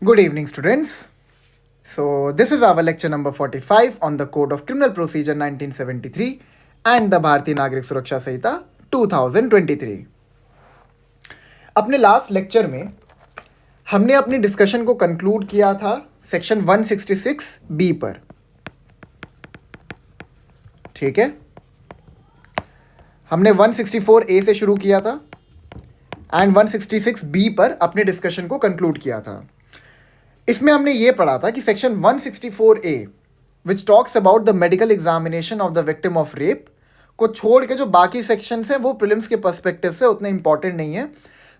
Good evening, students. So, this is our lecture number 45 on the Code of Criminal Procedure 1973 and the Bharatiya Nagrik Suraksha Samhita 2023. अपने last lecture में हमने अपनी discussion को conclude किया था section 166 B पर. ठीक है, हमने 164 ए से शुरू किया था एंड 166 बी पर अपने डिस्कशन को कंक्लूड किया था. इसमें हमने ये पढ़ा था कि section 164 A which talks about the medical examination of the victim of rape को छोड़ के जो बाकी सेक्शंस हैं वो प्रीलिम्स के पर्सपेक्टिव से उतने इंपॉर्टेंट नहीं है.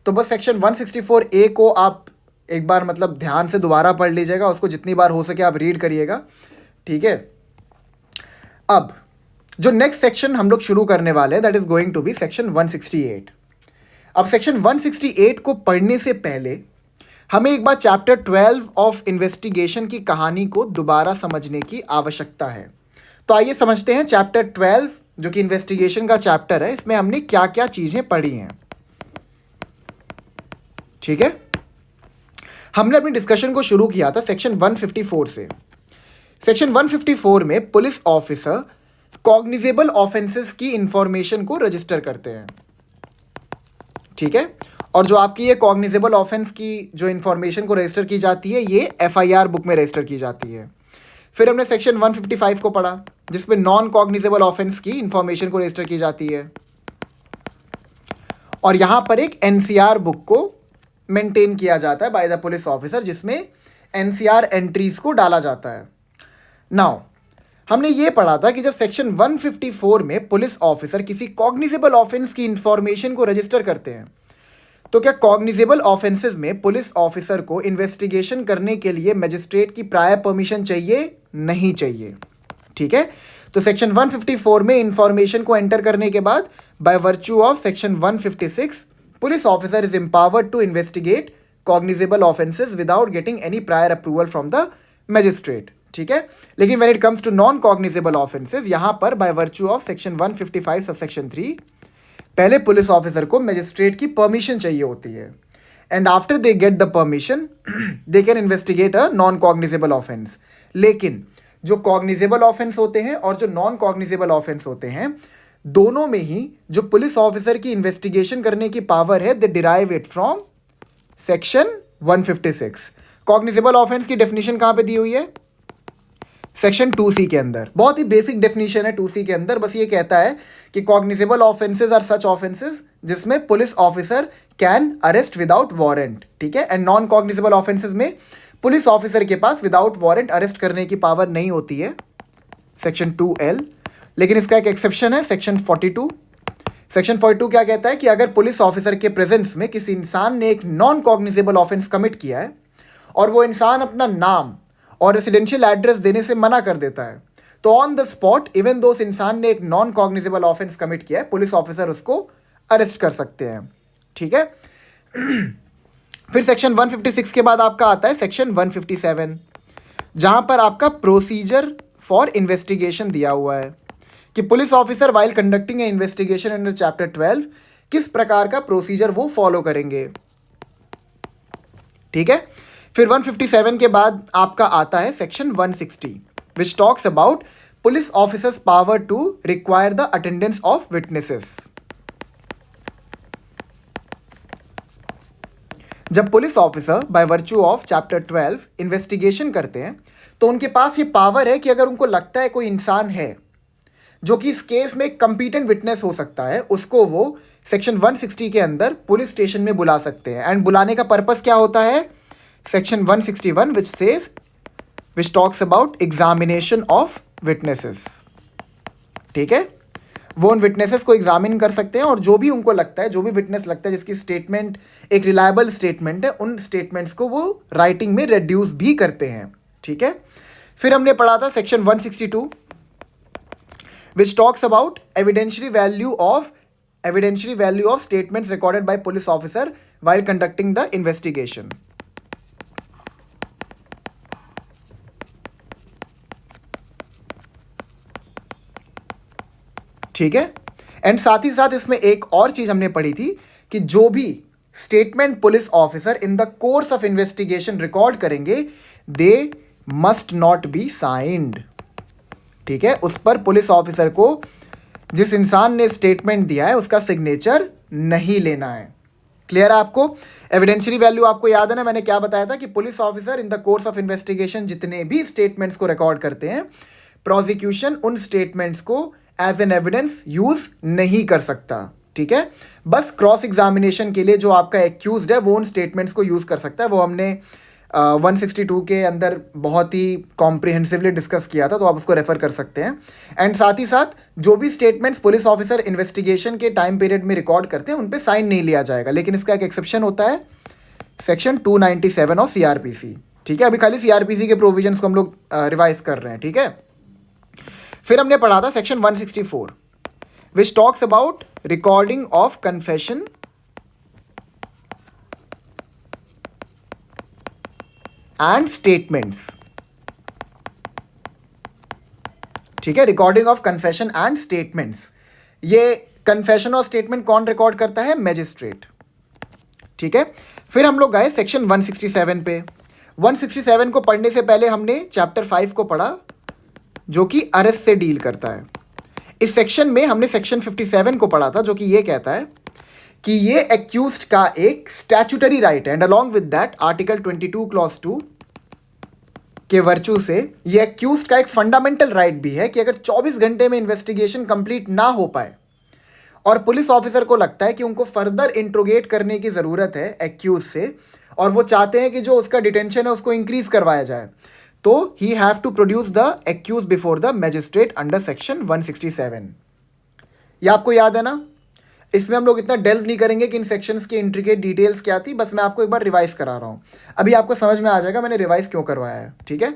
तो बस सेक्शन 164 ए को आप एक बार मतलब ध्यान से दोबारा पढ़ लीजिएगा, उसको जितनी बार हो सके आप रीड करिएगा. ठीक है, अब जो नेक्स्ट सेक्शन हम लोग शुरू करने वाले हैं that is going to be section 168. अब सेक्शन 168 को पढ़ने से पहले हमें एक बार चैप्टर 12 ऑफ इन्वेस्टिगेशन की कहानी को दोबारा समझने की आवश्यकता है. तो आइए समझते हैं चैप्टर 12 जो कि इन्वेस्टिगेशन का चैप्टर है, इसमें हमने क्या क्या चीजें पढ़ी हैं. ठीक है, हमने अपनी डिस्कशन को शुरू किया था सेक्शन 154 से. सेक्शन 154 में पुलिस ऑफिसर कॉग्निजेबल ऑफेंसेस की इंफॉर्मेशन को रजिस्टर करते हैं. ठीक है, और जो आपकी ये कॉग्निजेबल ऑफेंस की जो इन्फॉर्मेशन को रजिस्टर की जाती है ये एफआईआर बुक में रजिस्टर की जाती है. फिर हमने सेक्शन 155 को पढ़ा जिसमें नॉन कॉग्निजेबल ऑफेंस की इन्फॉर्मेशन को रजिस्टर की जाती है और यहाँ पर एक एनसीआर बुक को मेंटेन किया जाता है बाय द पुलिस ऑफिसर जिसमें एनसीआर एंट्रीज को डाला जाता है. नाउ हमने ये पढ़ा था कि जब सेक्शन 154 में पुलिस ऑफिसर किसी कॉग्निजेबल ऑफेंस की इंफॉर्मेशन को रजिस्टर करते हैं तो क्या कॉग्निजेबल ऑफेंसेस में पुलिस ऑफिसर को इन्वेस्टिगेशन करने के लिए मजिस्ट्रेट की प्रायर परमिशन चाहिए? नहीं चाहिए. ठीक है, तो सेक्शन 154 में इंफॉर्मेशन को एंटर करने के बाद by virtue of section 156 police officer is empowered to investigate cognizable offences without getting any prior approval from the magistrate. ठीक है, लेकिन when it comes to non cognizable offences यहां पर by virtue of section 155 sub section 3 पहले police officer को magistrate की permission चाहिए होती है and after they get the permission they can investigate a non cognizable offence. लेकिन जो कॉग्निजेबल ऑफेंस होते हैं और जो नॉन कॉग्निजेबल ऑफेंस होते हैं दोनों में ही जो पुलिस ऑफिसर की इन्वेस्टिगेशन करने की पावर है they derive it from section 156. Cognizable offence की डेफिनेशन कहाँ पे दी हुई है? सेक्शन 2C के अंदर. बहुत ही बेसिक डेफिनेशन है 2C के अंदर. बस ये कहता है कि cognizable offences are such offences जिसमें police officer can arrest without warrant. ठीक है, एंड नॉन कॉग्निजेबल ऑफेंसेस में पुलिस ऑफिसर के पास विदाउट वारंट अरेस्ट करने की पावर नहीं होती है, सेक्शन 2L. लेकिन इसका एक एक्सेप्शन है सेक्शन 42. सेक्शन 42 क्या कहता है कि अगर पुलिस ऑफिसर के प्रेजेंस में किसी इंसान ने एक नॉन कॉग्निजेबल ऑफेंस कमिट किया है और वो इंसान अपना नाम और रेसिडेंशियल एड्रेस देने से मना कर देता है तो on the spot even though उस इंसान ने एक नॉन कॉग्निजेबल ऑफेंस कमिट किया है पुलिस ऑफिसर उसको अरेस्ट कर सकते हैं. ठीक है, फिर सेक्शन 156 के बाद आपका आता है सेक्शन 157 जहां पर आपका प्रोसीजर फॉर इन्वेस्टिगेशन दिया हुआ है कि पुलिस ऑफिसर वाइल कंडक्टिंग ए इन्वेस्टिगेशन अंडर चैप्टर 12 किस प्रकार का प्रोसीजर वो फॉलो करेंगे. ठीक है, फिर 157 के बाद आपका आता है section 160 which talks about police officers power to require the attendance of witnesses. जब police officer by virtue of chapter 12 investigation करते हैं तो उनके पास ये पावर है कि अगर उनको लगता है कोई इंसान है जो कि इस केस में कंपीटेंट विटनेस हो सकता है उसको वो सेक्शन 160 के अंदर पुलिस स्टेशन में बुला सकते हैं. एंड बुलाने का पर्पस क्या होता है? Section 161 which talks about examination of witnesses. ठीक है, वो उन विटनेसेस को एग्जामिन कर सकते हैं और जो भी उनको लगता है, जो भी विटनेस लगता है जिसकी स्टेटमेंट एक रिलायबल स्टेटमेंट है उन स्टेटमेंट्स को वो राइटिंग में रिड्यूस भी करते हैं. ठीक है, फिर हमने पढ़ा था section 162 which talks about evidentiary value of statements recorded by police officer while conducting the investigation. ठीक है, एंड साथ ही साथ इसमें एक और चीज हमने पढ़ी थी कि जो भी statement police officer in the course of investigation record करेंगे, they must not be signed. ठीक है, उस पर पुलिस ऑफिसर को, जिस इंसान ने स्टेटमेंट दिया है, उसका सिग्नेचर नहीं लेना है। क्लियर है आपको? एविडेंशियरी वैल्यू आपको याद है ना, मैंने क्या बताया था कि police officer in the course of investigation जितने भी स्टेटमेंट्स को रिकॉर्ड करते हैं, प्रोसिक्यूशन उन स्टेटमेंट्स को एज एन एविडेंस यूज नहीं कर सकता। ठीक है, बस क्रॉस एग्जामिनेशन के लिए जो आपका एक्यूज्ड है वो उन स्टेटमेंट्स को यूज कर सकता है। वो हमने 162 के अंदर बहुत ही कॉम्प्रिहेंसिवली डिस्कस किया था, तो आप उसको रेफर कर सकते हैं। एंड साथ ही साथ जो भी स्टेटमेंट्स पुलिस ऑफिसर इन्वेस्टिगेशन के टाइम पीरियड में रिकॉर्ड करते हैं उन पे साइन नहीं लिया जाएगा, लेकिन इसका एक एक्सेप्शन होता है, सेक्शन 297 ऑफ सीआरपीसी। ठीक है, अभी खाली सीआरपीसी के प्रोविजंस को हम लोग रिवाइज कर रहे हैं। ठीक है, फिर हमने पढ़ा था section 164 which talks about recording of confession and statements. ठीक है, recording of confession and statements, ये कन्फेशन और स्टेटमेंट कौन रिकॉर्ड करता है? मैजिस्ट्रेट। ठीक है, फिर हम लोग गए सेक्शन 167 पे। 167 को पढ़ने से पहले हमने चैप्टर 5 को पढ़ा जो कि अरेस्ट से डील करता है। इस सेक्शन में हमने सेक्शन 57 को पढ़ा था जो कि ये कहता है कि ये एक्यूज्ड का एक स्टैट्यूटरी राइट है, and along with that article 22 clause 2 के वर्चू से ये एक्यूज्ड का एक फंडामेंटल राइट भी है कि अगर 24 घंटे में इन्वेस्टिगेशन कंप्लीट ना हो पाए और पुलिस ऑफिसर को लगता है कि उनको फर्दर इंट्रोगेट करने की ज़रूरत है एक्यूज से, और वो चाहते हैं कि जो उसका डिटेंशन है उसको इंक्रीज करवाया जाए, तो he have to produce the accused before the magistrate under section 167। ये आपको याद है ना? इसमें हम लोग इतना डेल्व नहीं करेंगे कि इन सेक्शंस की इंट्रिकेट डिटेल्स क्या थी, बस मैं आपको एक बार रिवाइज करा रहा हूँ। अभी आपको समझ में आ जाएगा मैंने रिवाइज क्यों करवाया है। ठीक है,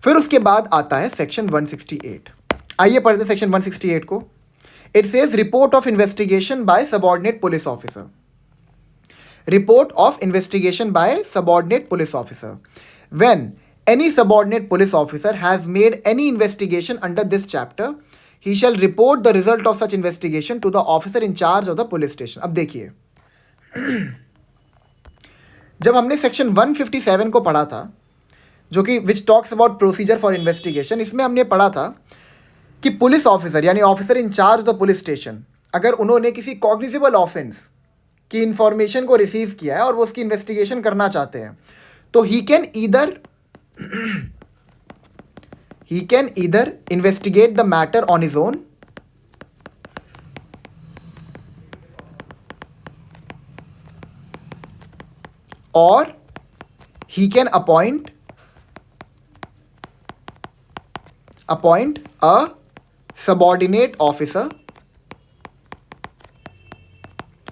फिर उसके बाद आता है सेक्शन 168। आइए पढ़ते सेक्शन 168 को। It says report of investigation by subordinate police officer. Report of investigation by subordinate police officer. When any subordinate police officer has made any investigation under this chapter, he shall report the result of such investigation to the officer in charge of the police station। अब देखिए, जब हमने section 157 को पढ़ा था जो कि विच talks about procedure for investigation, इसमें हमने पढ़ा था कि पुलिस ऑफिसर यानी officer in charge of the police station, अगर उन्होंने किसी कॉग्निजेबल ऑफेंस की इंफॉर्मेशन को रिसीव किया है और वो उसकी इन्वेस्टिगेशन करना चाहते हैं, तो he can either investigate the matter on his own or he can appoint a subordinate officer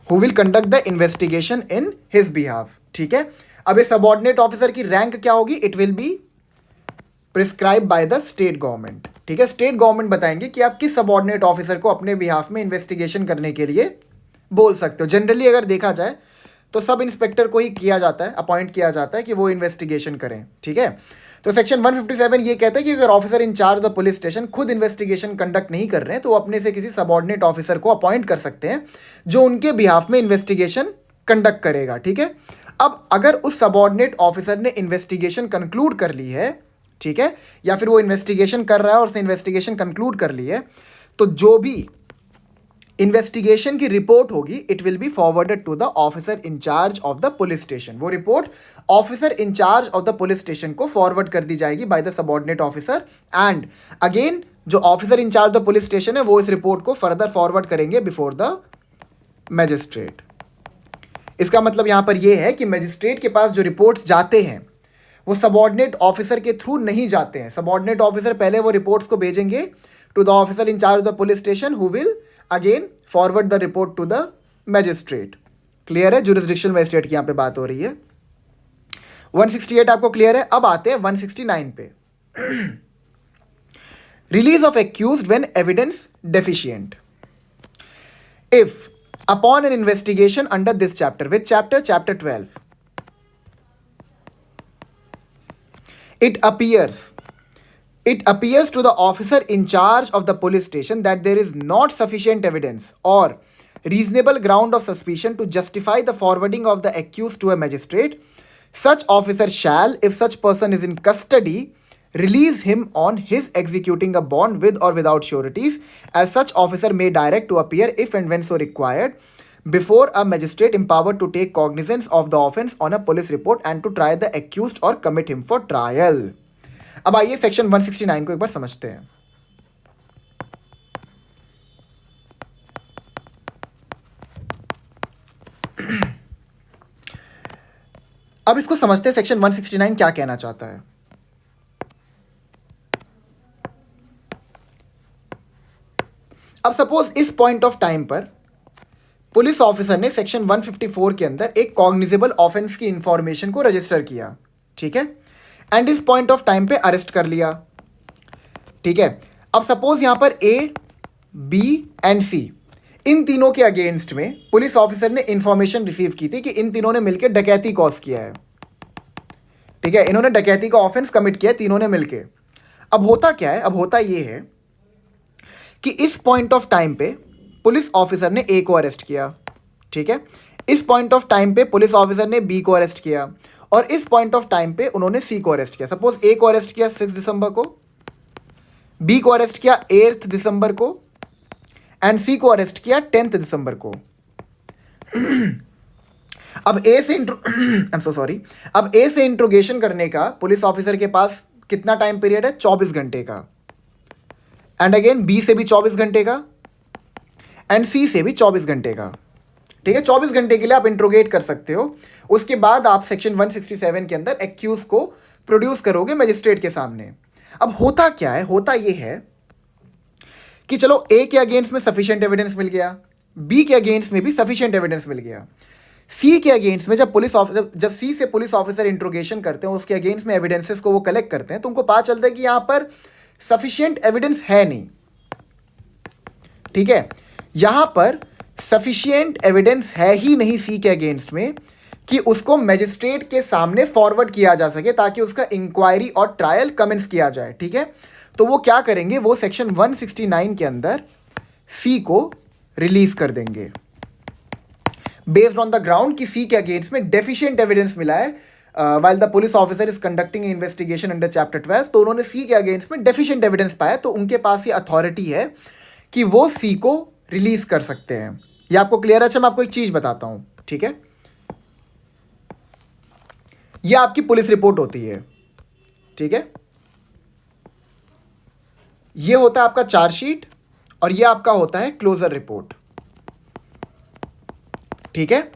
who will conduct the investigation in his behalf। ठीक है, अब ये सबऑर्डिनेट ऑफिसर की रैंक क्या होगी? It will be prescribe by the state government. ठीक है, state government बताएंगे कि आप किस सबऑर्डिनेट ऑफिसर को अपने बिहाफ में इन्वेस्टिगेशन करने के लिए बोल सकते हो। जनरली अगर देखा जाए तो सब इंस्पेक्टर को ही किया जाता है, अपॉइंट किया जाता है कि वो इन्वेस्टिगेशन करें। ठीक है, तो सेक्शन 157 ये कहता है कि अगर officer in charge the police station खुद इन्वेस्टिगेशन कंडक्ट नहीं कर रहे हैं तो वो अपने से किसी सबऑर्डिनेट ऑफिसर को अपॉइंट कर सकते हैं जो उनके बिहाफ में इन्वेस्टिगेशन कंडक्ट करेगा। ठीक है, अब अगर उस सबऑर्डिनेट ऑफिसर ने इन्वेस्टिगेशन कंक्लूड कर ली है, ठीक है, या फिर वो इन्वेस्टिगेशन कर रहा है और उसने इन्वेस्टिगेशन कंक्लूड कर ली है, तो जो भी इन्वेस्टिगेशन की रिपोर्ट होगी it will be forwarded to the officer in charge of the police station. वो report officer in charge of the police station को फॉरवर्ड कर दी जाएगी by the subordinate officer, and again जो officer in charge the police station है वो इस report को फर्दर फॉरवर्ड करेंगे बिफोर द मैजिस्ट्रेट। इसका मतलब यहां पर यह है कि मैजिस्ट्रेट के पास जो रिपोर्ट्स जाते हैं वो सबऑर्डिनेट ऑफिसर के थ्रू नहीं जाते हैं। सबऑर्डिनेट ऑफिसर पहले वो रिपोर्ट्स को भेजेंगे to the officer in charge of the police station who will again forward the report to the magistrate. Clear है? जुरिस्डिक्शनल मैजिस्ट्रेट की यहां पे बात हो रही है। 168 आपको क्लियर है? अब आते हैं 169 पे। Release of accused when evidence deficient. If upon an investigation under this chapter, which chapter? Chapter 12, it appears to the officer in charge of the police station that there is not sufficient evidence or reasonable ground of suspicion to justify the forwarding of the accused to a magistrate, such officer shall, if such person is in custody, release him on his executing a bond with or without sureties, as such officer may direct to appear if and when so required before a magistrate empowered to take cognizance of the offence on a police report and to try the accused or commit him for trial. अब आइए section 169 को एक बार समझते हैं. अब इसको समझते हैं सेक्शन 169 क्या कहना चाहता है. अब सपोज इस पॉइंट ऑफ टाइम पर पुलिस ऑफिसर ने सेक्शन 154 के अंदर एक कॉग्निजेबल ऑफेंस की इंफॉर्मेशन को रजिस्टर किया, ठीक है, एंड इस पॉइंट ऑफ टाइम पे अरेस्ट कर लिया, ठीक है. अब सपोज यहां पर ए, बी एंड सी इन तीनों के अगेंस्ट में पुलिस ऑफिसर ने इंफॉर्मेशन रिसीव की थी कि इन तीनों ने मिलकर डकैती कॉज किया है, ठीक है, इन्होंने डकैती का ऑफेंस कमिट किया है तीनों ने मिलके. अब होता क्या है, अब होता ये है कि इस पॉइंट ऑफ टाइम पे पुलिस ऑफिसर ने ए को अरेस्ट किया, ठीक है, इस पॉइंट ऑफ टाइम पे पुलिस ऑफिसर ने बी को अरेस्ट किया और इस पॉइंट ऑफ टाइम पे उन्होंने सी को अरेस्ट किया. सपोज ए को अरेस्ट किया 6 दिसंबर को, बी को अरेस्ट किया 8 दिसंबर को एंड सी को अरेस्ट किया 10 दिसंबर को. अब ए से इंट्रोगेशन करने का पुलिस ऑफिसर के पास कितना टाइम पीरियड है, 24 घंटे का, एंड अगेन बी से भी 24 घंटे का एंड सी से भी 24 घंटे का, ठीक है. 24 घंटे के लिए आप इंट्रोगेट कर सकते हो. उसके बाद आप सेक्शन 167 के अंदर एक्यूज को प्रोड्यूस करोगे मजिस्ट्रेट के सामने. अब होता क्या है, होता ये है कि चलो ए के अगेंस्ट में सफिशिएंट एविडेंस मिल गया, बी के अगेंस्ट में भी सफिशिएंट एविडेंस मिल गया, सी के अगेंस्ट में जब सी से पुलिस ऑफिसर इंट्रोगेशन करते हैं, उसके अगेंस्ट में एविडेंसेस को वो कलेक्ट करते हैं, तो उनको पता चलता है कि यहां पर सफिशिएंट एविडेंस है नहीं, ठीक है, यहां पर सफिशिएंट एविडेंस है ही नहीं सी के अगेंस्ट में कि उसको मैजिस्ट्रेट के सामने फॉरवर्ड किया जा सके ताकि उसका इंक्वायरी और ट्रायल कमेंस किया जाए, ठीक है. तो वो क्या करेंगे, वो सेक्शन 169 के अंदर सी को रिलीज कर देंगे बेस्ड ऑन द ग्राउंड कि सी के अगेंस्ट में डेफिशिएंट एविडेंस मिला है while the police officer is conducting an investigation under chapter 12. तो उन्होंने सी के अगेंस्ट में डेफिशिएंट एविडेंस पाया, तो उनके पास ये अथॉरिटी है कि वो सी को रिलीज कर सकते हैं. ये आपको क्लियर है. अच्छा, मैं आपको एक चीज बताता हूं, ठीक है, ये आपकी पुलिस रिपोर्ट होती है, ठीक है, ये होता है आपका चार्जशीट और ये आपका होता है क्लोजर रिपोर्ट, ठीक है.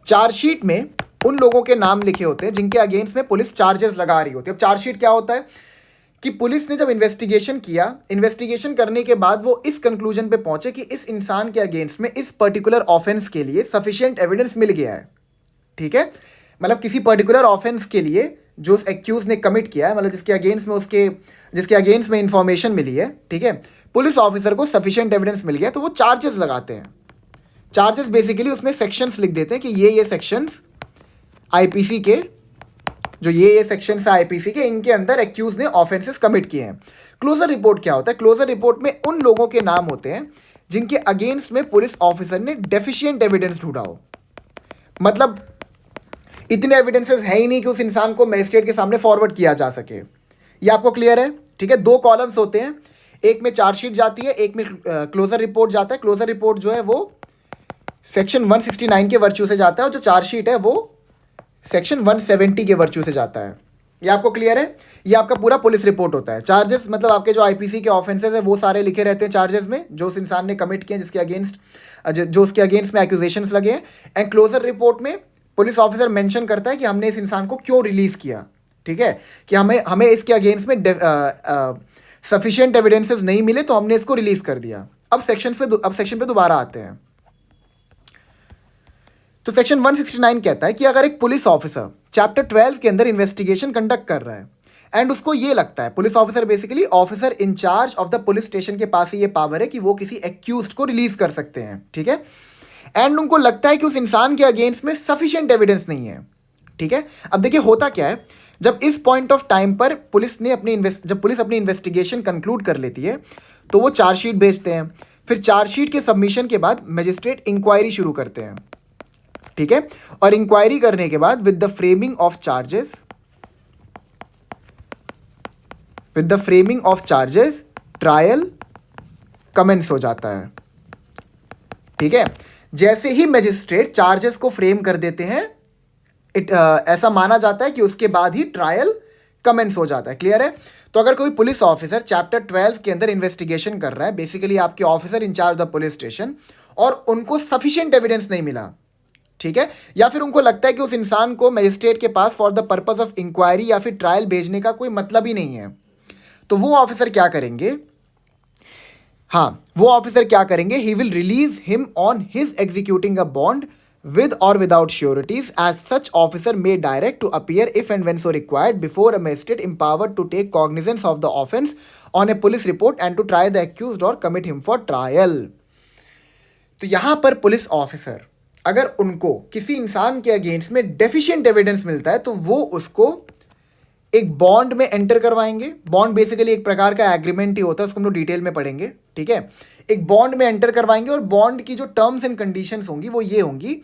चार्जशीट में उन लोगों के नाम लिखे होते हैं जिनके अगेंस्ट में पुलिस चार्जेस लगा रही होती है. अब चार्जशीट क्या होता है कि पुलिस ने जब इन्वेस्टिगेशन किया, इन्वेस्टिगेशन करने के बाद वो इस कंक्लूजन पे पहुंचे कि इस इंसान के अगेंस्ट में इस पर्टिकुलर ऑफेंस के लिए सफिशिएंट एविडेंस मिल गया है, ठीक है, मतलब किसी पर्टिकुलर ऑफेंस के लिए जो उस एक्यूज ने कमिट किया है, मतलब जिसके अगेंस्ट में इंफॉर्मेशन मिली है, ठीक है, पुलिस ऑफिसर को सफिशिएंट एविडेंस मिल गया तो वो चार्जेस लगाते हैं. चार्जेस बेसिकली उसमें सेक्शंस लिख देते हैं कि ये सेक्शंस आईपीसी के, जो ये सेक्शंस है आईपीसी के, इनके अंदर एक्यूज ने ऑफेंसेस कमिट किए हैं. क्लोजर रिपोर्ट क्या होता है, क्लोजर रिपोर्ट में उन लोगों के नाम होते हैं जिनके अगेंस्ट में पुलिस ऑफिसर ने डेफिशिएंट एविडेंस ढूंढा हो, मतलब इतने एविडेंसेस है ही नहीं कि उस इंसान को मजिस्ट्रेट के सामने फॉरवर्ड किया जा सके. ये आपको क्लियर है, ठीक है. 2 कॉलम्स होते हैं, एक में चार्जशीट जाती है, एक में क्लोजर रिपोर्ट जाता है. क्लोजर रिपोर्ट जो है वो सेक्शन 169 के वर्च्यू से जाता है और जो चार्जशीट है वो सेक्शन 170 के वर्च्यू से जाता है. ये आपको क्लियर है. ये आपका पूरा पुलिस रिपोर्ट होता है. चार्जेस मतलब आपके जो आईपीसी के ऑफेंसेस है वो सारे लिखे रहते हैं चार्जेस में, जो उस इंसान ने कमिट किए, जिसके अगेंस्ट जो उसके अगेंस्ट में एक्यूजेशंस लगे हैं. एंड क्लोजर रिपोर्ट में पुलिस ऑफिसर मेंशन करता है कि हमने इस इंसान को क्यों रिलीज किया, ठीक है, कि हमें इसके अगेंस्ट में सफिशिएंट एविडेंसेस नहीं मिले तो हमने इसको रिलीज कर दिया. अब सेक्शन पे दोबारा आते हैं. तो सेक्शन 169 कहता है कि अगर एक पुलिस ऑफिसर चैप्टर 12 के अंदर इन्वेस्टिगेशन कंडक्ट कर रहा है एंड उसको ये लगता है, police officer basically officer in charge of the police station के पास ही ये पावर है कि वो किसी एक्यूज्ड को रिलीज कर सकते हैं, ठीक है, एंड उनको लगता है कि उस इंसान के अगेंस्ट में सफिशिएंट एविडेंस नहीं है, ठीक है. अब देखिए होता क्या है, जब इस पॉइंट ऑफ टाइम पर पुलिस अपनी इन्वेस्टिगेशन कंक्लूड कर लेती है तो वो चार्जशीट भेजते हैं. फिर चार्जशीट के सबमिशन के बाद मजिस्ट्रेट इंक्वायरी शुरू करते हैं, ठीक है। और इंक्वायरी करने के बाद with the framing of charges trial commences हो जाता है, ठीक है। जैसे ही मजिस्ट्रेट चार्जेस को फ्रेम कर देते हैं, ऐसा माना जाता है कि उसके बाद ही ट्रायल कमेंस हो जाता है। क्लियर है? तो अगर कोई पुलिस ऑफिसर चैप्टर 12 के अंदर इन्वेस्टिगेशन कर रहा है, बेसिकली आपके officer in charge the police station, और उनको सफिशिएंट एविडेंस नहीं मिला, ठीक है, या फिर उनको लगता है कि उस इंसान को मजिस्ट्रेट के पास for the purpose of inquiry या फिर ट्रायल भेजने का कोई मतलब ही नहीं है, तो वो ऑफिसर क्या करेंगे? वो ऑफिसर क्या करेंगे? He will release him on his executing a bond with or without sureties, as such officer may direct to appear if and when so required before a magistrate empowered to take cognizance of the offence on a police report and to try the accused or commit him for trial. तो यहां पर police officer अगर उनको किसी इंसान के against में deficient evidence मिलता है तो वो उसको एक बॉन्ड में एंटर करवाएंगे। बॉन्ड बेसिकली एक प्रकार का एग्रीमेंट ही होता है, उसको हम लोग डिटेल में पढ़ेंगे, ठीक है। एक बॉन्ड में एंटर करवाएंगे और बॉन्ड की जो टर्म्स एंड कंडीशंस होंगी वो ये होंगी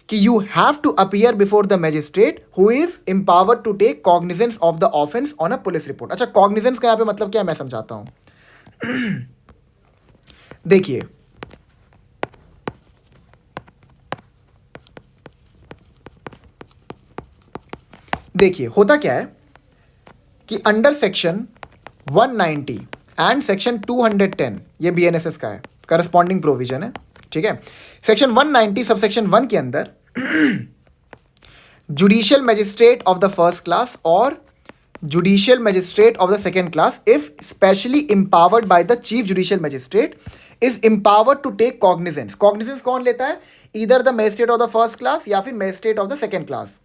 कि you have to appear before the magistrate who is empowered to take cognizance of the offence on a police report. अच्छा, कॉग्निजेंस का यहाँ पे मतलब क्या है मैं समझाता हूं। देखिए होता क्या है कि अंडर सेक्शन 190 एंड सेक्शन 210, ये बीएनएसएस का है, करस्पॉन्डिंग प्रोविजन है, ठीक है। सेक्शन 190 सब सेक्शन 1 के अंदर judicial magistrate of the first class और judicial magistrate of the second class if specially empowered by the chief judicial magistrate is empowered to take cognizance. Cognizance कौन लेता है? Either the magistrate of the first class या फिर magistrate of the second class,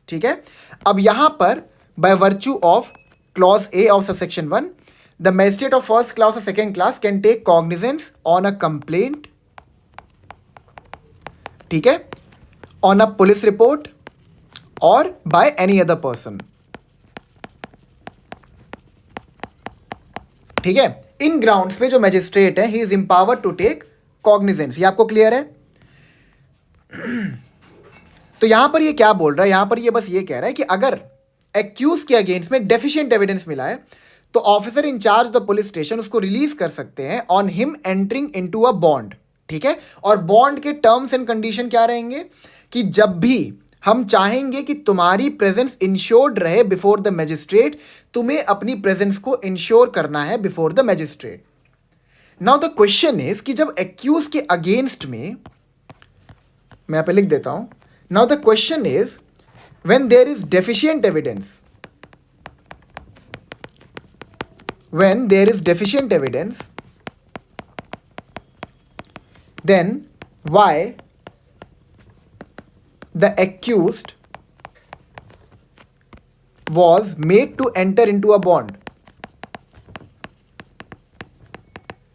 ठीक है। अब यहां पर by virtue of clause A of section 1, the magistrate of first class or second class can take cognizance on a complaint, ठीक है, on a police report or by any other person, ठीक है। इन grounds पे जो magistrate है he is empowered to take cognizance. ये आपको clear है? तो यहां पर ये क्या बोल रहा है? यहां पर ये बस ये कह रहा है कि अगर एक्यूज के अगेंस्ट में डेफिशिएंट एविडेंस मिला है तो officer in charge the police station उसको रिलीज कर सकते हैं on him entering into a bond, ठीक है। और बॉन्ड के टर्म्स एंड कंडीशन क्या रहेंगे कि जब भी हम चाहेंगे कि तुम्हारी प्रेजेंस इंश्योर्ड रहे बिफोर द मैजिस्ट्रेट, तुम्हें अपनी प्रेजेंस को इंश्योर करना है before the magistrate. Now the question is कि जब एक्यूज के अगेंस्ट में, मैं यहां पे लिख देता हूं, now the question is when there is deficient evidence, when there is deficient evidence, then why the accused was made to enter into a bond?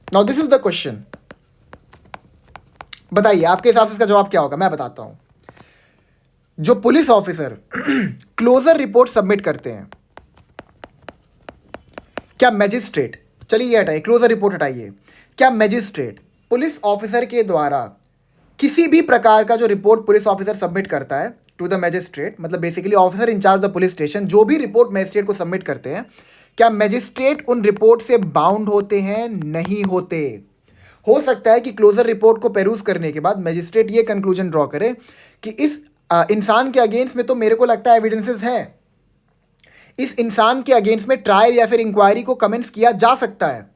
Now this is the question. बताइए आपके हिसाब से इसका जवाब क्या होगा? मैं बताता हूं। जो police officer closure report submit करते हैं, क्या मैजिस्ट्रेट, चलिए ये हटाइए, क्लोजर रिपोर्ट हटाइए, क्या मैजिस्ट्रेट पुलिस ऑफिसर के द्वारा किसी भी प्रकार का जो रिपोर्ट पुलिस ऑफिसर सबमिट करता है टू द मैजिस्ट्रेट, मतलब basically officer in charge the police station जो भी रिपोर्ट मैजिस्ट्रेट को सबमिट करते हैं, क्या मैजिस्ट्रेट उन रिपोर्ट से बाउंड होते हैं? नहीं होते। हो सकता है कि क्लोजर रिपोर्ट को पेरूज करने के बाद मैजिस्ट्रेट ये कंक्लूजन ड्रॉ करे कि इस इंसान के अगेंस्ट में तो मेरे को लगता है एविडेंसेस हैं, इस इंसान के अगेंस्ट में ट्रायल या फिर इंक्वायरी को कमेंस किया जा सकता है।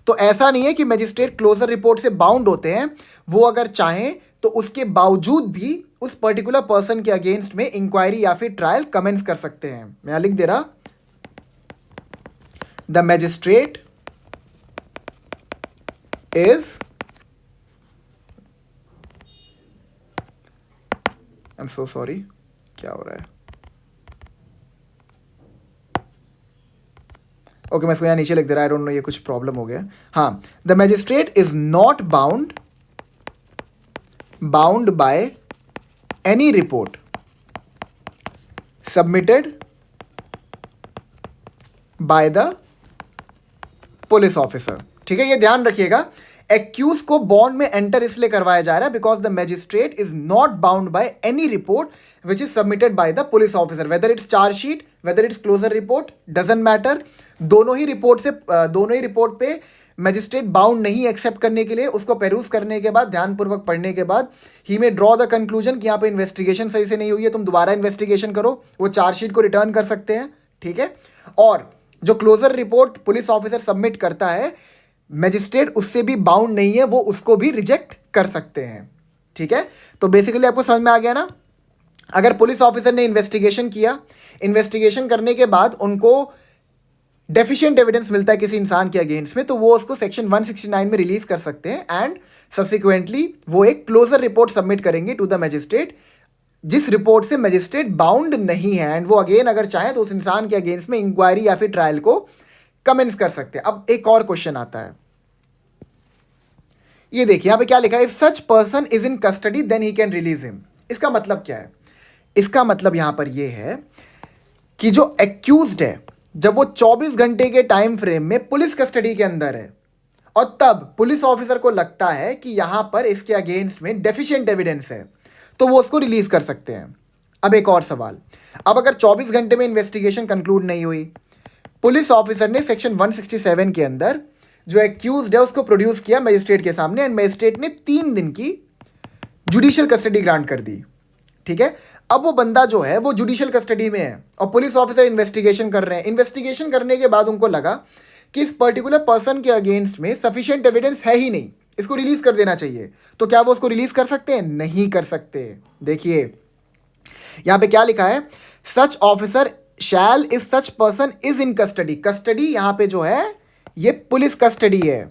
तो ऐसा नहीं है कि मैजिस्ट्रेट क्लोजर रिपोर्ट से बाउंड होते हैं, वो अगर चाहें तो उसके बावजूद भी उस पर्टिकुलर पर्सन के अगेंस्ट में इंक्वायरी या फिर ट्रायल कमेंस कर सकते हैं। मैं यहां लिख दे रहा, the magistrate is, I am so sorry, क्या हो रहा है? ओके मैं इसको यहाँ नीचे लिख दे रहा, आई डोंट नो ये कुछ प्रॉब्लम हो गया। हाँ, the magistrate is not bound by any report submitted by the police officer, ठीक है। ये ध्यान रखिएगा, एक्यूज को बॉन्ड में एंटर इसलिए करवाया जा रहा है because the magistrate is not bound by any report which is submitted by the police officer, whether it's chargesheet, whether it's closure report, doesn't matter. दोनों ही रिपोर्ट पे मैजिस्ट्रेट बाउंड नहीं एक्सेप्ट करने के लिए, उसको पेरूज करने के बाद, ध्यानपूर्वक पढ़ने के बाद ही में ड्रॉ द कंक्लूजन कि यहाँ पे इन्वेस्टिगेशन सही से नहीं हुई है, तुम दोबारा इन्वेस्टिगेशन करो, वो चार्जशीट को रिटर्न कर सकते हैं, ठीक है। और जो closure report police officer submit करता है, मैजिस्ट्रेट उससे भी बाउंड नहीं है, वो उसको भी रिजेक्ट कर सकते हैं, ठीक है। तो बेसिकली आपको समझ में आ गया ना। अगर पुलिस ऑफिसर ने इन्वेस्टिगेशन किया, इन्वेस्टिगेशन करने के बाद उनको डेफिशिएंट एविडेंस मिलता है किसी इंसान के अगेंस्ट में, तो वो उसको सेक्शन 169 में रिलीज कर सकते हैं एंड सब्सिक्वेंटली वो एक क्लोजर रिपोर्ट सबमिट करेंगे टू द मैजिस्ट्रेट, जिस रिपोर्ट से मैजिस्ट्रेट बाउंड नहीं है एंड वो अगेन अगर चाहे तो उस इंसान के अगेंस्ट में इंक्वायरी या फिर ट्रायल को कमेंस कर सकते हैं। अब एक और क्वेश्चन आता है, ये देखिए यहां पे क्या लिखा है, if such person is in custody then he can release him. इसका मतलब क्या है? इसका मतलब यहां पर यह है कि जो एक्यूज्ड है, जब वो 24 घंटे के टाइम फ्रेम में पुलिस कस्टडी के अंदर है और तब पुलिस ऑफिसर को लगता है कि यहां पर इसके अगेंस्ट में डेफिशिएंट एविडेंस है, तो वो उसको रिलीज कर सकते हैं। अब एक और सवाल, अब अगर 24 घंटे में इन्वेस्टिगेशन कंक्लूड नहीं हुई, पुलिस ऑफिसर ने सेक्शन 167 के अंदर जो एक्यूज्ड है उसको प्रोड्यूस किया मजिस्ट्रेट के सामने एंड मजिस्ट्रेट ने 3 दिन की जुडिशियल कस्टडी ग्रांट कर दी, ठीक है। अब वो बंदा जो है वो जुडिशियल कस्टडी में है और पुलिस ऑफिसर इन्वेस्टिगेशन कर रहे हैं। इन्वेस्टिगेशन करने के बाद उनको लगा कि इस पर्टिकुलर पर्सन के अगेंस्ट में सफिशिएंट एविडेंस है ही नहीं, इसको रिलीज कर देना चाहिए, तो क्या वो उसको रिलीज कर सकते हैं? नहीं कर सकते। देखिए यहां पे क्या लिखा है, सच officer shall if such person is in custody. Custody यहां पे जो है ये पुलिस कस्टडी है।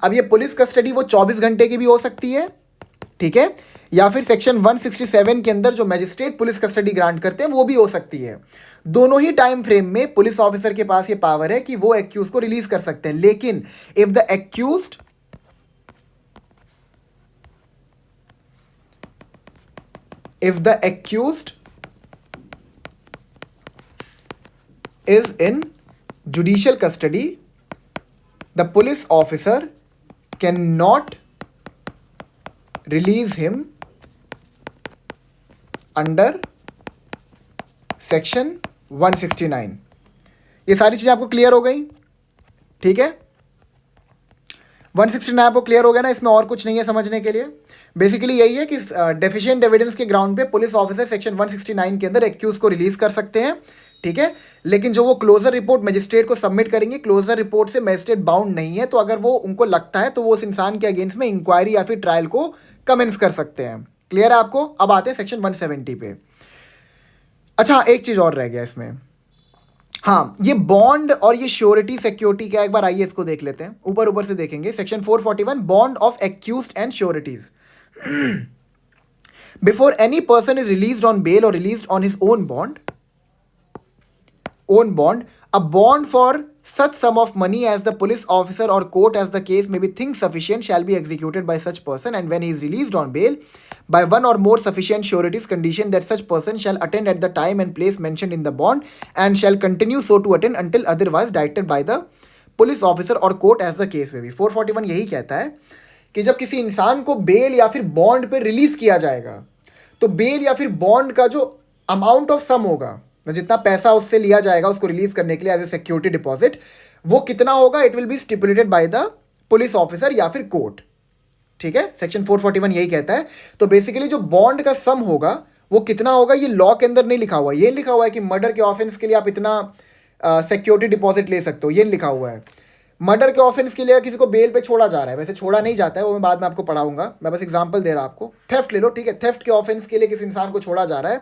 अब ये पुलिस कस्टडी वो 24 घंटे की भी हो सकती है, ठीक है, या फिर सेक्शन 167 के अंदर जो मैजिस्ट्रेट पुलिस कस्टडी ग्रांट करते हैं वो भी हो सकती है। दोनों ही टाइम फ्रेम में पुलिस ऑफिसर के पास ये पावर है कि वो एक्यूज को रिलीज कर सकते हैं। लेकिन if the accused is in judicial custody, the police officer cannot release him under section 169। ये सारी चीज़ें आपको क्लियर हो गई, ठीक है। 169 आपको क्लियर हो गया ना, इसमें और कुछ नहीं है समझने के लिए। बेसिकली यही है कि डेफिशिएंट एविडेंस के ग्राउंड पे पुलिस ऑफिसर सेक्शन 169 के अंदर एक्यूज को रिलीज कर सकते हैं, ठीक है। लेकिन जो वो क्लोजर रिपोर्ट मैजिस्ट्रेट को सबमिट करेंगे, क्लोजर रिपोर्ट से मैजिस्ट्रेट बाउंड नहीं है, तो अगर वो उनको लगता है तो वो उस इंसान के अगेंस्ट में इंक्वायरी या फिर ट्रायल को कमेंस कर सकते हैं। क्लियर है आपको? अब आते हैं सेक्शन 170 पे। अच्छा एक चीज़ और रह गया इसमें, हाँ, ये बॉन्ड और ये श्योरिटी सिक्योरिटी क्या, एक बार आइए इसको देख लेते हैं, ऊपर ऊपर से देखेंगे। Section 441 bond of accused and sureties. Before any person is released on bail और released on his own bond, a bond for such sum of money as the police officer or court as the case may be think sufficient shall be executed by such person, and when he is released on bail by one or more sufficient sureties condition that such person shall attend at the time and place mentioned in the bond and shall continue so to attend until otherwise directed by the police officer or court as the case may be। 441 यही कहता है कि जब किसी इंसान को bell या फिर बॉन्ड पे रिलीज किया जाएगा, तो बेल या फिर बॉन्ड का जो अमाउंट ऑफ सम होगा, जितना पैसा उससे लिया जाएगा उसको रिलीज करने के लिए एज ए सिक्योरिटी डिपॉजिट, वो कितना होगा, it will B stipulated bye the police officer या फिर कोर्ट, ठीक है। सेक्शन 441 यही कहता है। तो बेसिकली जो बॉन्ड का सम होगा वो कितना होगा, ये लॉ के अंदर नहीं लिखा हुआ है। ये लिखा हुआ है कि मर्डर के ऑफेंस के लिए आप इतना सिक्योरिटी डिपॉजिट ले सकते हो, ये लिखा हुआ है। मर्डर के ऑफेंस के लिए किसी को बेल पे छोड़ा जा रहा है, वैसे छोड़ा नहीं जाता है, वो मैं बाद में आपको पढ़ाऊंगा, मैं बस एग्जाम्पल दे रहा आपको। थेफ्ट ले लो, ठीक है, थेफ्ट के ऑफेंस के लिए किसी इंसान को छोड़ा जा रहा है,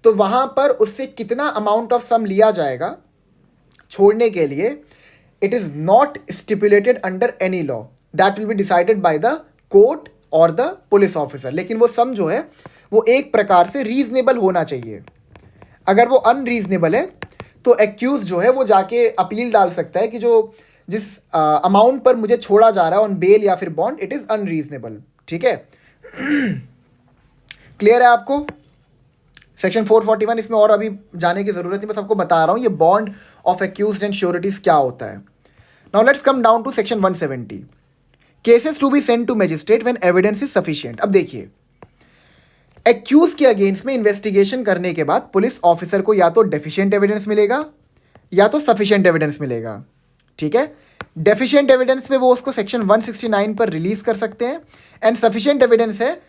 तो वहां पर उससे कितना अमाउंट ऑफ सम लिया जाएगा छोड़ने के लिए, it is not stipulated under any law, that will be decided by the court और द पुलिस ऑफिसर। लेकिन वो सम जो है वो एक प्रकार से रीजनेबल होना चाहिए। अगर वो अनरीजनेबल है तो एक्यूज जो है वो जाके अपील डाल सकता है कि जो जिस अमाउंट पर मुझे छोड़ा जा रहा है ऑन बेल या फिर बॉन्ड, इट इज अनरीजनेबल, ठीक है। क्लियर है आपको? सेक्शन 441 इसमें और अभी जाने की जरूरत नहीं, बस आपको बता रहा हूं ये bond of accused and sureties क्या होता है। Now let's come down to section 170। Cases to be send to magistrate when evidence is sufficient. अब देखिए, एक्यूज के अगेंस्ट में इन्वेस्टिगेशन करने के बाद पुलिस ऑफिसर को या तो डेफिशिएंट एविडेंस मिलेगा या तो सफिशिएंट एविडेंस मिलेगा। ठीक है, डेफिशिएंट एविडेंस में वो उसको सेक्शन 169 पर रिलीज कर सकते हैं, एंड सफिशिएंट एविडेंस है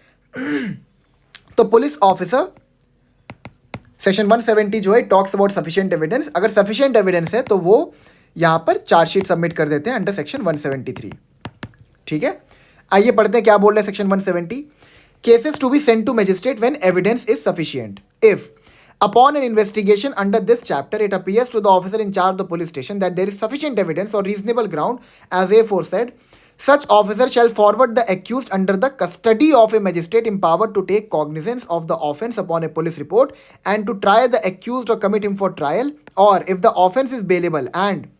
तो पुलिस ऑफिसर सेक्शन 170 जो है टॉक्स अबाउट सफिशिएंट एविडेंस, अगर सफिशिएंट एविडेंस है तो वो यहां पर चार्जशीट सबमिट कर देते हैं अंडर सेक्शन 173। ठीक है, आइए पढ़ते हैं क्या बोल रहे हैं section 170। Cases to be sent to magistrate when evidence is sufficient if upon an investigation under this chapter it appears to the officer in charge of the police station that there is sufficient evidence or reasonable ground as aforesaid, such officer shall forward the accused under the custody of a magistrate empowered to take cognizance of the offence upon a police report and to try the accused or commit him for trial, or if the offence is bailable and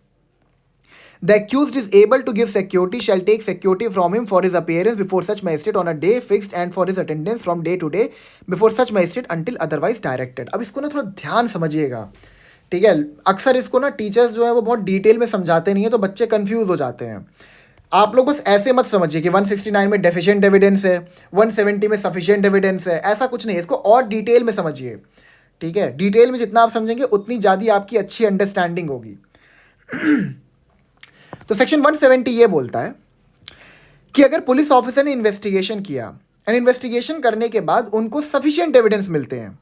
the accused is able to give security shall take security from him for his appearance before such magistrate on a day fixed and for his attendance from day to day before such magistrate until otherwise directed। अब इसको ना थोड़ा ध्यान समझिएगा। ठीक है, अक्सर इसको ना टीचर्स जो है वो बहुत डिटेल में समझाते नहीं है तो बच्चे कंफ्यूज हो जाते हैं। आप लोग बस ऐसे मत समझिए कि 169 में डेफिशिएंट एविडेंस है, 170 में सफिशिएंट एविडेंस है, ऐसा कुछ नहीं है। इसको और डिटेल में समझिए। ठीक है, डिटेल में जितना आप समझेंगे उतनी ज़्यादा आपकी अच्छी अंडरस्टैंडिंग होगी। तो सेक्शन 170 ये बोलता है कि अगर पुलिस ऑफिसर ने इन्वेस्टिगेशन किया एंड इन्वेस्टिगेशन करने के बाद उनको सफिशिएंट एविडेंस मिलते हैं,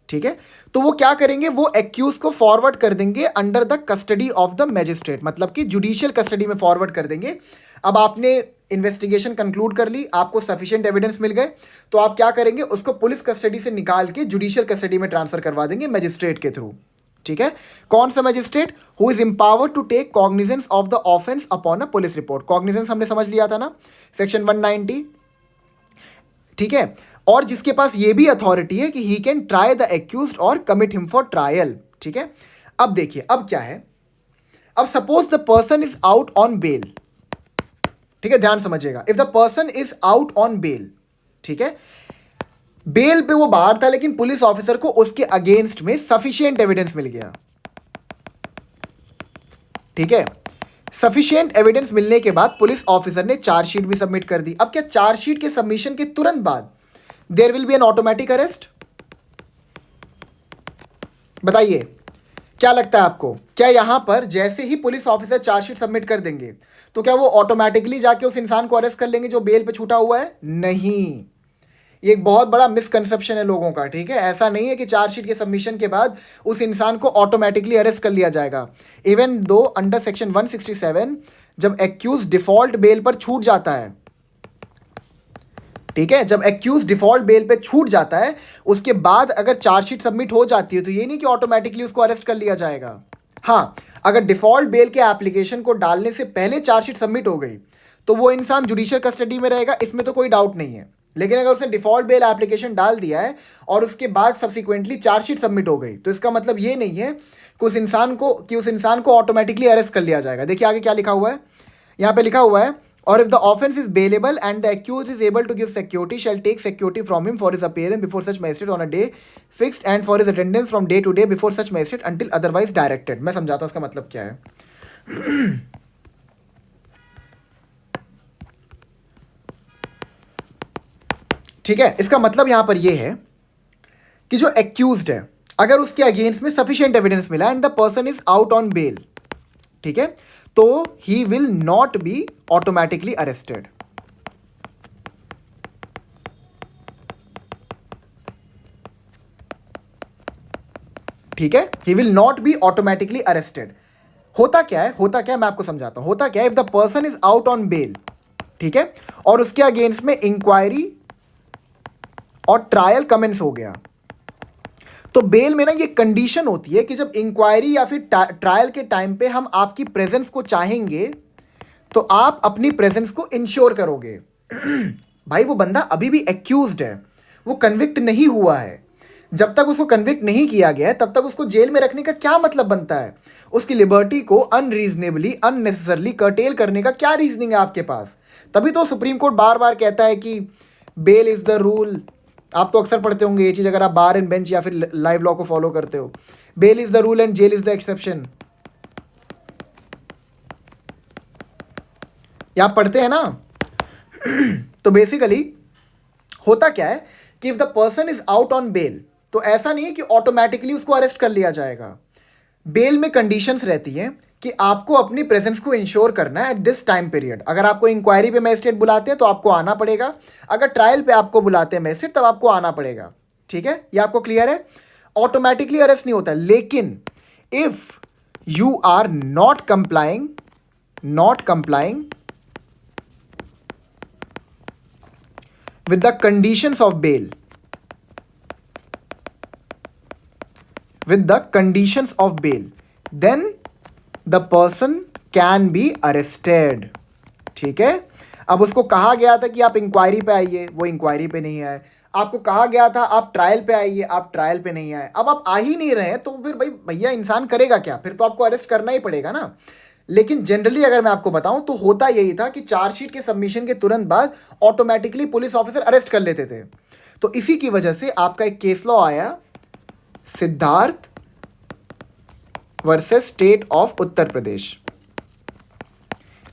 ठीक है, तो वो क्या करेंगे, वो एक्यूज को फॉरवर्ड कर देंगे under the custody of the magistrate, मतलब कि जुडिशियल कस्टडी में फॉरवर्ड कर देंगे। अब आपने इन्वेस्टिगेशन कंक्लूड कर ली, आपको सफिशिएंट एविडेंस मिल गए, तो आप क्या करेंगे, उसको पुलिस कस्टडी से निकाल के जुडिशियल कस्टडी में ट्रांसफर करवा देंगे मैजिस्ट्रेट के थ्रू। ठीक है, कौन सा magistrate, who is empowered to take cognizance of the offence upon a police report. Cognizance हमने समझ लिया था ना, सेक्शन 190। ठीक है, और जिसके पास ये भी अथॉरिटी है कि he can try the accused और कमिट हिम फॉर ट्रायल। ठीक है, अब देखिए अब क्या है, अब suppose the person is out on bail. ठीक है, ध्यान समझिएगा, if the person is out on bail, ठीक है, बेल पे वो बाहर था लेकिन पुलिस ऑफिसर को उसके अगेंस्ट में सफिशिएंट एविडेंस मिल गया। ठीक है, सफिशिएंट एविडेंस मिलने के बाद पुलिस ऑफिसर ने चार्जशीट भी सबमिट कर दी। अब क्या चार्जशीट के सबमिशन के तुरंत बाद there will be an automatic arrest? बताइए क्या लगता है आपको, क्या यहां पर जैसे ही पुलिस ऑफिसर चार्जशीट सबमिट कर देंगे तो क्या वो ऑटोमेटिकली जाके उस इंसान को अरेस्ट कर लेंगे जो बेल पे छूटा हुआ है? नहीं, ये एक बहुत बड़ा मिसकंसेप्शन है लोगों का। ठीक है, ऐसा नहीं है कि चार्जशीट के सबमिशन के बाद उस इंसान को ऑटोमेटिकली अरेस्ट कर लिया जाएगा। इवन दो अंडर सेक्शन 167 जब एक्यूज डिफॉल्ट बेल पर छूट जाता है, ठीक है, जब एक्यूज डिफॉल्ट बेल पे छूट जाता है उसके बाद अगर चार्जशीट सबमिट हो जाती है तो ये नहीं कि ऑटोमेटिकली उसको अरेस्ट कर लिया जाएगा। हाँ, अगर डिफॉल्ट बेल के एप्लीकेशन को डालने से पहले चार्जशीट सबमिट हो गई तो वो इंसान जुडिशियल कस्टडी में रहेगा, इसमें तो कोई डाउट नहीं है। लेकिन अगर उसने डिफॉल्ट बेल एप्लीकेशन डाल दिया है और उसके बाद सब्सिक्वेंटली चार्जशीट सबमिट हो गई तो इसका मतलब ये नहीं है कि उस इंसान को ऑटोमेटिकली अरेस्ट कर लिया जाएगा। देखिए आगे क्या लिखा हुआ है, यहाँ पे लिखा हुआ है, और if the offence is bailable and the accused is able to give security shall take security from him for his appearance before such magistrate on a day fixed and for his attendance from day to day before such magistrate until otherwise directed. मैं समझाता हूँ उसका मतलब क्या है। ठीक है, इसका मतलब यहां पर यह है कि जो एक्यूज्ड है अगर उसके अगेंस्ट में सफिशिएंट एविडेंस मिला and the person is out on bail, ठीक है, तो he will not be automatically arrested. ठीक है, he will not be automatically arrested. होता क्या है मैं आपको समझाता हूं। होता क्या है, if the person is out on bail, ठीक है, और उसके अगेंस्ट में इंक्वायरी और ट्रायल कमेंस हो गया, तो बेल में ना ये कंडीशन होती है कि जब इंक्वायरी या फिर ट्रायल के टाइम पे हम आपकी प्रेजेंस को चाहेंगे तो आप अपनी प्रेजेंस को इंश्योर करोगे। भाई वो बंदा अभी भी एक्यूज्ड है, वो कन्विक्ट नहीं हुआ है। जब तक उसको कन्विक्ट नहीं किया गया है तब तक उसको जेल में रखने का क्या मतलब बनता है? उसकी लिबर्टी को अनरीजनेबली अननेसेसरली कर्टेल करने का क्या रीजनिंग है आपके पास? तभी तो सुप्रीम कोर्ट बार बार कहता है कि बेल इज द रूल। आप तो अक्सर पढ़ते होंगे ये चीज़ अगर आप बार एंड बेंच या फिर लाइव लॉ को फॉलो करते हो। Bail is the rule and jail is the exception. ये आप पढ़ते हैं ना, तो बेसिकली होता क्या है कि if the person is out on bail, तो ऐसा नहीं है कि ऑटोमेटिकली उसको अरेस्ट कर लिया जाएगा। बेल में कंडीशंस रहती हैं कि आपको अपनी प्रेजेंस को इंश्योर करना है एट दिस टाइम पीरियड। अगर आपको इंक्वायरी पे मैजिस्ट्रेट बुलाते हैं तो आपको आना पड़ेगा, अगर ट्रायल पे आपको बुलाते हैं मैजिस्ट्रेट तब आपको आना पड़ेगा। ठीक है, ये आपको क्लियर है? ऑटोमेटिकली अरेस्ट नहीं होता, लेकिन if you are not complying with the conditions of bail, then the person can be arrested। ठीक है, अब उसको कहा गया था कि आप इंक्वायरी पे आइए, वो इंक्वायरी पे नहीं आए। आपको कहा गया था आप ट्रायल पे आइए, आप ट्रायल पे नहीं आए। अब आप आ ही नहीं रहे तो फिर भाई भैया इंसान करेगा क्या? फिर तो आपको अरेस्ट करना ही पड़ेगा ना। लेकिन जनरली अगर मैं आपको बताऊं तो होता यही था कि चार्जशीट के सबमिशन के तुरंत बाद ऑटोमेटिकली पुलिस ऑफिसर अरेस्ट कर लेते थे। तो इसी की वजह से आपका एक केस लॉ आया, Siddharth versus state of Uttar Pradesh.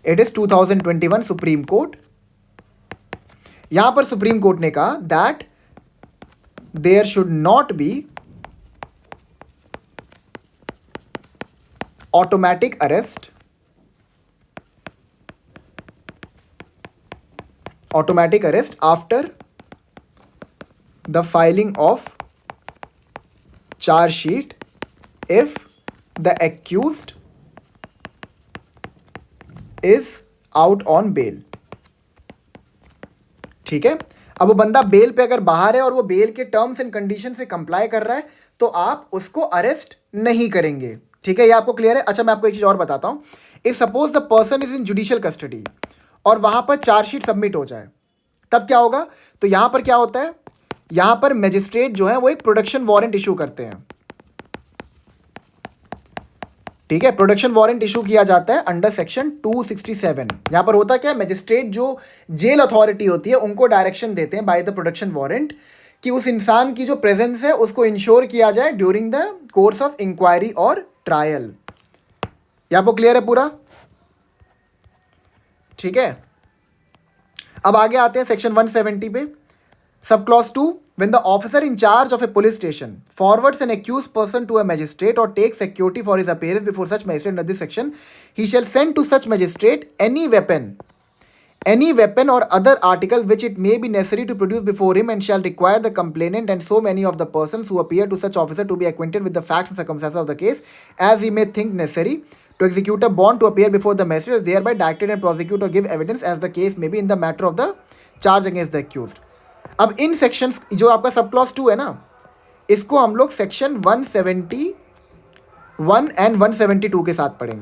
It is 2021 supreme court. यहां पर सुप्रीम कोर्ट ने कहा that there should not be automatic arrest after the filing of charge sheet if the accused is out on bail। ठीक है, अब वो बंदा बेल पे अगर बाहर है और वो बेल के टर्म्स एंड कंडीशन से कंप्लाई कर रहा है तो आप उसको अरेस्ट नहीं करेंगे। ठीक है, ये आपको क्लियर है? अच्छा, मैं आपको एक चीज और बताता हूं। If suppose the person is in judicial custody और वहां पर चार्जशीट सबमिट हो जाए, तब क्या होगा? तो यहां पर क्या होता है, यहां पर मैजिस्ट्रेट जो है वो एक प्रोडक्शन वारंट इशू करते हैं। ठीक है, प्रोडक्शन वारंट इशू किया जाता है अंडर सेक्शन 267। यहां पर होता क्या है, मैजिस्ट्रेट जो जेल अथॉरिटी होती है उनको डायरेक्शन देते हैं बाय द प्रोडक्शन वारंट कि उस इंसान की जो प्रेजेंस है उसको इंश्योर किया जाए during the course of inquiry और ट्रायल। ये आपको क्लियर है पूरा? ठीक है, अब आगे आते हैं सेक्शन 170 पे। Sub clause 2, when the officer in charge of a police station forwards an accused person to a magistrate or takes security for his appearance before such magistrate under this section, he shall send to such magistrate any weapon or other article which it may be necessary to produce before him, and shall require the complainant and so many of the persons who appear to such officer to be acquainted with the facts and circumstances of the case as he may think necessary to execute a bond to appear before the magistrate, thereby directed and prosecute or give evidence as the case may be in the matter of the charge against the accused। अब इन sections जो आपका sub clause 2 है ना, इसको हम लोग section 171 and 172 के साथ पढ़ेंगे।